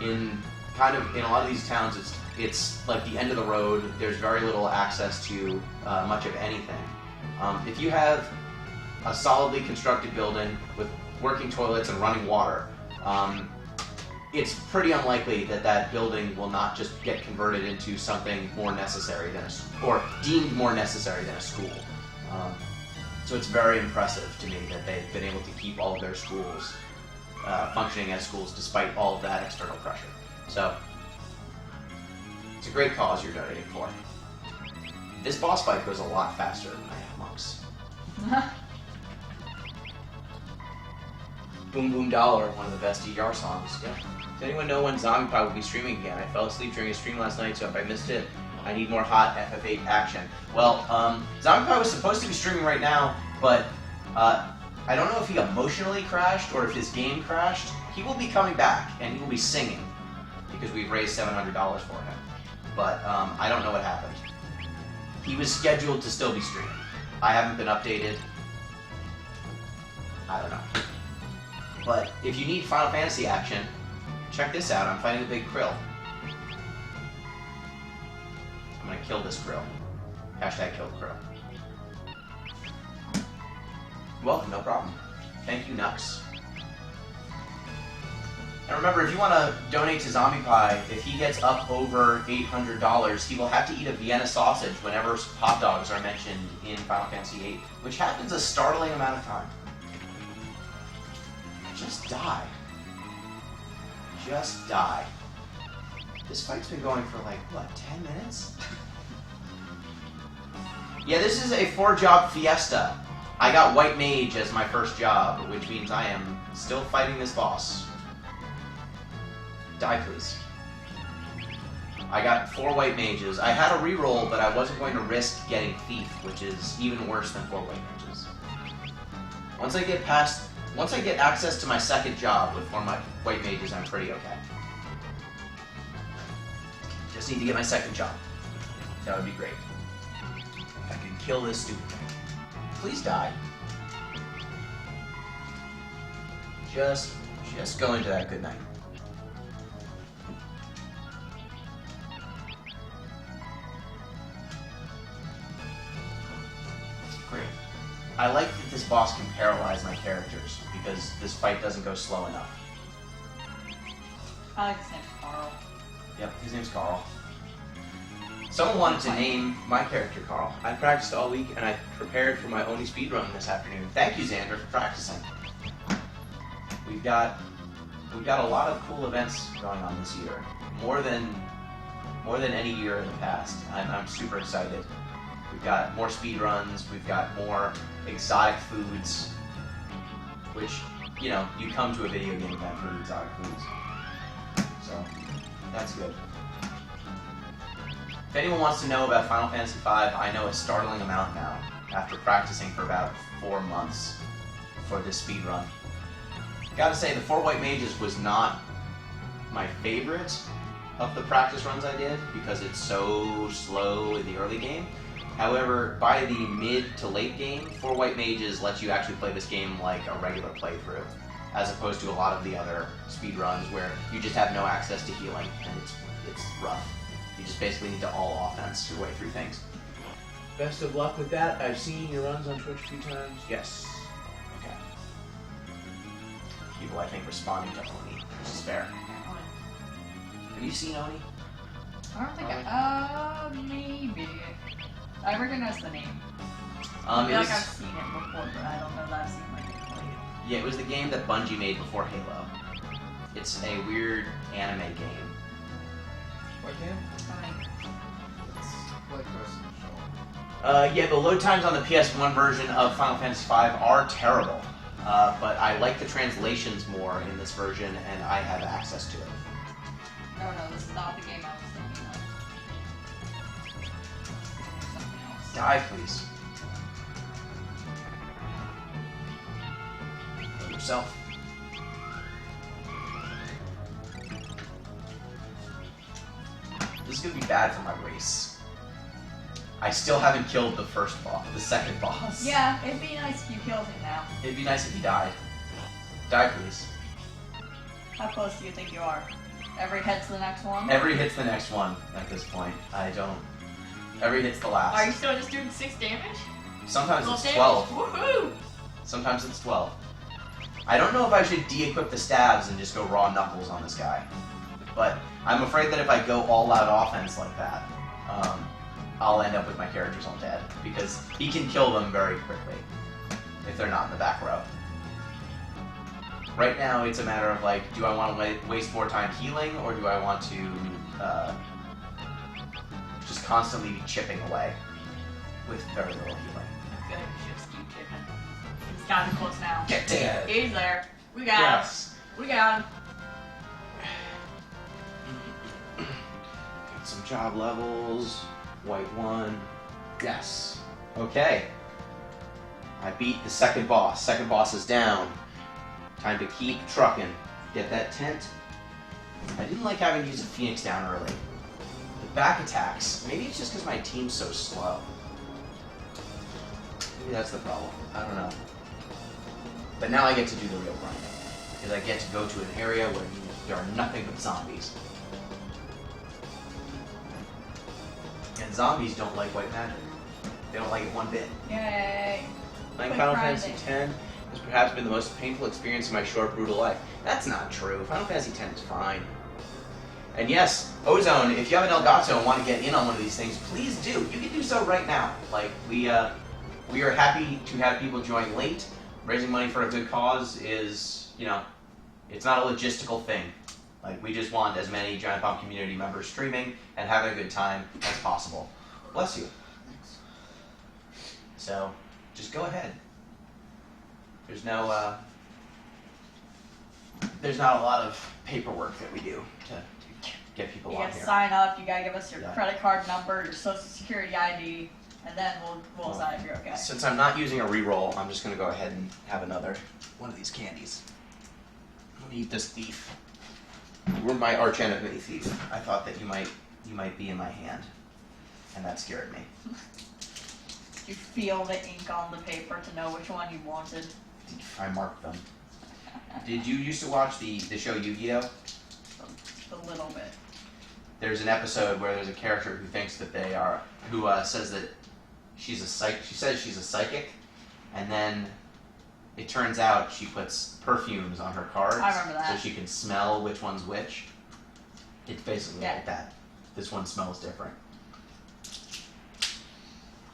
in a lot of these towns, it's like the end of the road. There's very little access to much of anything. If you have a solidly constructed building with working toilets and running water, it's pretty unlikely that that building will not just get converted into something more necessary than or deemed more necessary than a school. So it's very impressive to me that they've been able to keep all of their schools functioning as schools despite all of that external pressure. So it's a great cause you're donating for. This boss fight goes a lot faster than I have monks. Boom Boom Dollar, one of the best ER songs. Yeah. Does anyone know when Zombie Pie will be streaming again? I fell asleep during a stream last night, so if I missed it, I need more hot FFV action. Well, Zombie Pie was supposed to be streaming right now, but I don't know if he emotionally crashed or if his game crashed. He will be coming back, and he will be singing, because we've raised $700 for him. But I don't know what happened. He was scheduled to still be streaming. I haven't been updated. I don't know. But if you need Final Fantasy action, check this out. I'm fighting the big krill. I'm gonna kill this krill. Hashtag kill the krill. Welcome, no problem. Thank you, Nux. And remember, if you want to donate to Zombie Pie, if he gets up over $800, he will have to eat a Vienna sausage whenever hot dogs are mentioned in Final Fantasy VIII, which happens a startling amount of time. Just die. Just die. This fight's been going for like, what, 10 minutes? Yeah, this is a 4-job fiesta. I got White Mage as my first job, which means I am still fighting this boss. Die, please. I got 4 White Mages. I had a reroll, but I wasn't going to risk getting Thief, which is even worse than 4 White Mages. Once I get access to my second job with 4 White Mages, I'm pretty okay. Just need to get my second job. That would be great. I can kill this stupid thing. Please die. Just go into that good night. Great. I like that this boss can paralyze my characters, because this fight doesn't go slow enough. I like his name's Carl. Yep, his name's Carl. Someone wanted to name my character Carl. I practiced all week, and I prepared for my Oni speedrun this afternoon. Thank you, Xander, for practicing. We've got a lot of cool events going on this year. More than any year in the past. I'm super excited. We've got more speedruns, we've got more exotic foods, which, you know, you come to a video game event for exotic foods. So, that's good. If anyone wants to know about Final Fantasy V, I know a startling amount now, after practicing for about 4 months for this speedrun. Gotta say, the 4 White Mages was not my favorite of the practice runs I did, because it's so slow in the early game. However, by the mid to late game, 4 White Mages lets you actually play this game like a regular playthrough, as opposed to a lot of the other speedruns where you just have no access to healing, and it's rough. You just basically need to all offense your way through things. Best of luck with that. I've seen your runs on Twitch a few times. Yes. Okay. People, I think, responding to Oni, which is fair. Have you seen Oni? I don't think maybe. I recognize the name. I feel like I've seen it before, but I don't know that I've seen it played. Yeah, it was the game that Bungie made before Halo. It's a weird anime game. What game? It's like Ghost in the Shell. Yeah, the load times on the PS1 version of Final Fantasy V are terrible. But I like the translations more in this version, and I have access to it. No, this is not the game I was thinking of. Something else. Die, please. Kill yourself. This is gonna be bad for my race. I still haven't killed the second boss. Yeah, it'd be nice if you killed him now. It'd be nice if he died. Die, please. How close do you think you are? Every hit's the next one? Every hit's the next one at this point. I don't... Every hit's the last. Are you still just doing 6 damage? Sometimes it's 12. Woohoo! Sometimes it's 12. I don't know if I should de-equip the stabs and just go raw knuckles on this guy. But I'm afraid that if I go all-out offense like that, I'll end up with my characters all dead. Because he can kill them very quickly if they're not in the back row. Right now, it's a matter of like, do I want to waste more time healing, or do I want to just constantly be chipping away with very little healing? I feel like we should just keep chipping. He's got him close now. Get dead! He's there. We got him. We got him. Got some job levels. White 1. Yes. Okay. I beat the second boss. Second boss is down. Time to keep trucking. Get that tent. I didn't like having to use a Phoenix down early. The back attacks. Maybe it's just because my team's so slow. Maybe that's the problem. I don't know. But now I get to do the real grinding. Because I get to go to an area where there are nothing but zombies. And zombies don't like white magic. They don't like it one bit. Yay! Playing Final Fantasy X has perhaps been the most painful experience of my short, brutal life. That's not true. Final Fantasy X is fine. And yes, Ozone, if you have an Elgato and want to get in on one of these things, please do. You can do so right now. Like, we are happy to have people join late. Raising money for a good cause is, you know, it's not a logistical thing. Like, we just want as many Giant Bomb community members streaming and having a good time as possible. Bless you. Thanks. So, just go ahead. There's no, there's not a lot of paperwork that we do to get people on here. You gotta sign up, you gotta give us your credit card number, your social security ID, and then we'll decide if you're okay. Since I'm not using a reroll, I'm just gonna go ahead and have another one of these candies. I'm gonna eat this thief. You were my arch enemy, thief. I thought that you might be in my hand, and that scared me. You feel the ink on the paper to know which one you wanted. I marked them. Did you used to watch the show Yu-Gi-Oh? A little bit. There's an episode where there's a character who thinks that they are, who says that she's a psych. She says she's a psychic, and then it turns out she puts perfumes on her cards. I remember that. So she can smell which one's which. It's basically like that. This one smells different.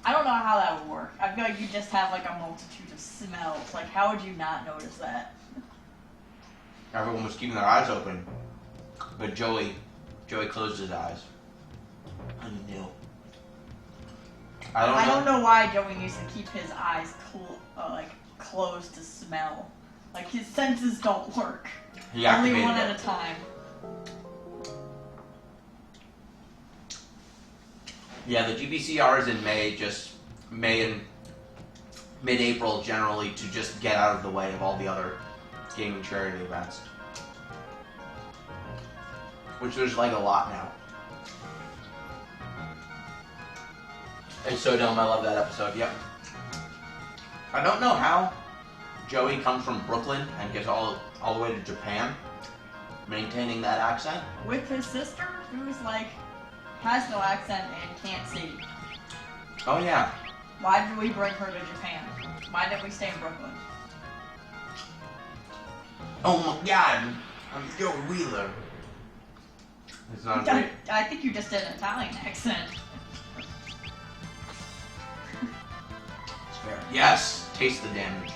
I don't know how that would work. I feel like you just have like a multitude of smells. Like, how would you not notice that? Everyone was keeping their eyes open, but Joey closed his eyes. I knew. I don't know why Joey needs to keep his eyes closed to smell. Like, his senses don't work. Only one at a time. Yeah, the GBCR is in May and mid-April generally, to just get out of the way of all the other gaming charity events. Which there's like a lot now. Hey Sodom, I love that episode, yep. I don't know how Joey comes from Brooklyn and gets all the way to Japan, maintaining that accent. With his sister, who's like, has no accent and can't see. Oh yeah. Why did we bring her to Japan? Why didn't we stay in Brooklyn? Oh my god, I'm Joey Wheeler. It's not great. I think you just did an Italian accent. It's fair. Yes, taste the damage.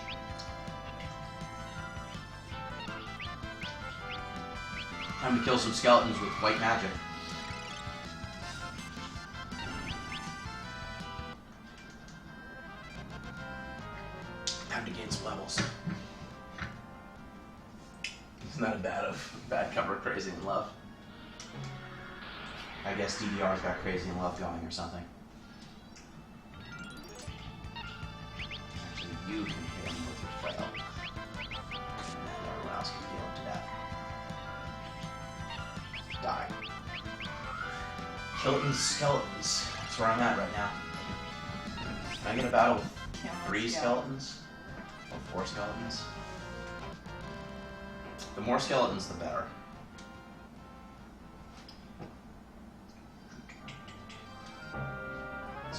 Time to kill some skeletons with white magic. Time to gain some levels. It's not a bad cover, Crazy in Love. I guess DDR's got Crazy in Love going or something. Actually, you can hit him with your flail. And then everyone else can heal him to death. Die. Kilton's skeletons. That's where I'm at right now. Can I get a battle with 3 skeletons? Or 4 skeletons? The more skeletons, the better.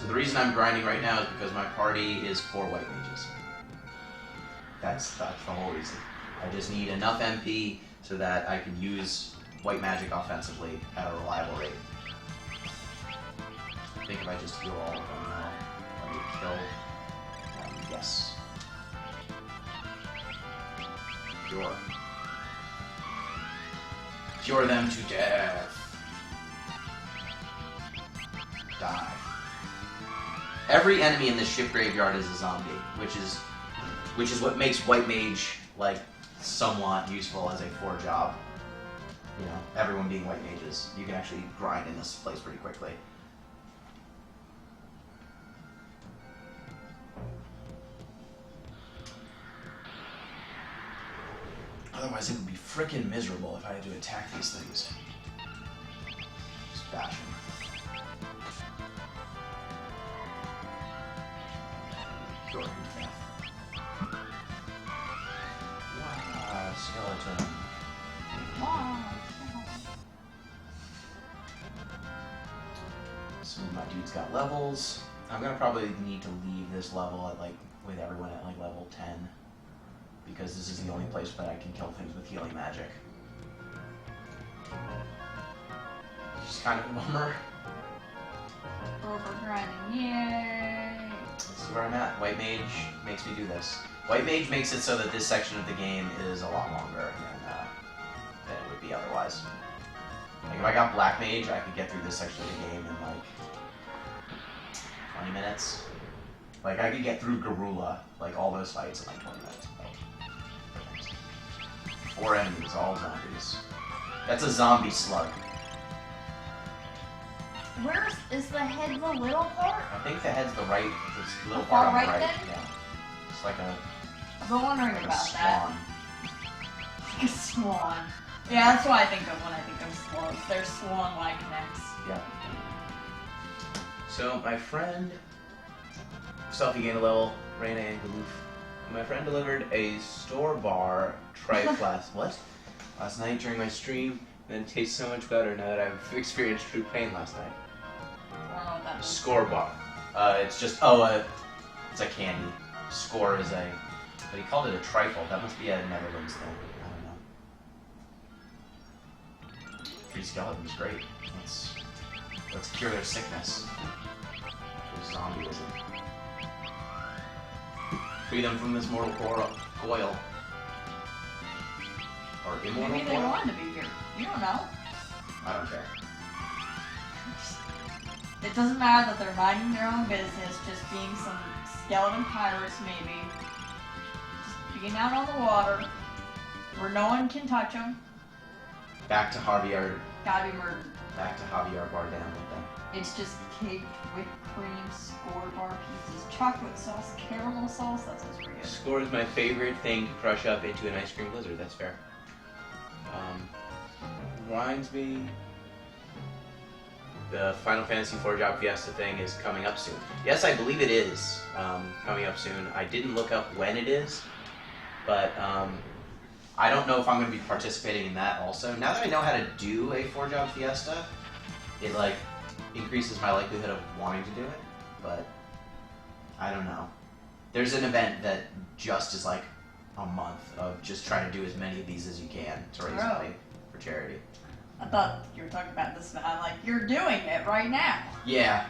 So the reason I'm grinding right now is because my party is 4 white mages. That's the whole reason. I just need enough MP so that I can use white magic offensively at a reliable rate. I think if I just heal all of them now, I would kill. Yes. Cure. Cure them to death. Die. Every enemy in this ship graveyard is a zombie, which is what makes white mage like somewhat useful as a 4 job. You know, everyone being white mages, you can actually grind in this place pretty quickly. Otherwise, it would be frickin' miserable if I had to attack these things. Just bash them. Cure him to death. Wow, skeleton. Some of my dudes got levels. I'm gonna probably need to leave this level at with everyone at level 10. Because this is the only place that I can kill things with healing magic. Just kind of a bummer. Overgrinding, yay! This is where I'm at. White mage makes me do this. White mage makes it so that this section of the game is a lot longer than it would be otherwise. Like if I got black mage, I could get through this section of the game in 20 minutes. Like I could get through Garula, all those fights in 20 minutes. 4 enemies, all zombies. That's a zombie slug. Where is the head the little part? I think the head's the right, this little The part far on the right right. then? Yeah. It's like a, I've been wondering like a about swan. that. Like a swan. Yeah, that's what I think of when I think of slugs. They're swan-like necks. Yeah. So my friend, Selfie gained a level, Reyna and Galoof. My friend delivered a store-bar tripe last night during my stream, and it tastes so much better now that I've experienced true pain last night. I don't know what that means. Score bar. It's just, it's a candy. Score is a, but he called it a trifle. That must be a Netherlands thing. I don't know. Free skeletons, great. Let's cure their sickness. Their zombieism. Free them from this mortal coil. Or immortal Maybe they coil? wanted to be here. You don't know. I don't care. It doesn't matter that they're minding their own business, just being some skeleton pirates maybe. Just being out on the water, where no one can touch them. Back to Javier. Gotta be murdered. Back to Javier Bardem with them. It's just cake, whipped cream, score bar pieces, chocolate sauce, caramel sauce. That sounds pretty good. Score is my favorite thing to crush up into an ice cream blizzard. That's fair. Reminds me, the Final Fantasy IV Job Fiesta thing is coming up soon. Yes, I believe it is coming up soon. I didn't look up when it is, but I don't know if I'm going to be participating in that also. Now that I know how to do a 4-job Fiesta, it increases my likelihood of wanting to do it, but I don't know. There's an event that just is a month of just trying to do as many of these as you can to raise money for charity. I thought you were talking about this now, you're doing it right now. Yeah,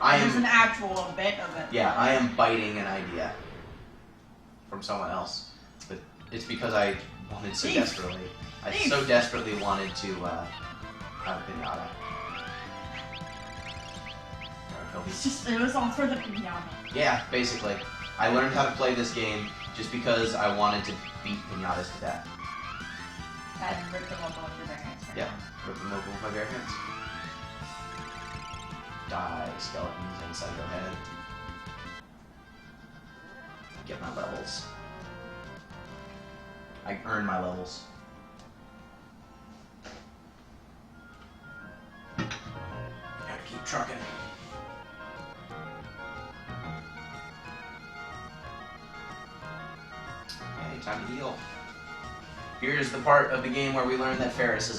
there's an actual event of it. Yeah, I am biting an idea from someone else, but it's because I wanted so desperately. I so desperately wanted to have a pinata. It was all for the pinata. Yeah, basically. I learned how to play this game just because I wanted to beat pinatas to death. And rip them open with your bare hands. Right? Yeah, rip them open with my bare hands. Die, skeletons inside your head. Get my levels. I earn my levels. Gotta keep trucking. Hey, time to heal. Here's the part of the game where we learn that Ferris is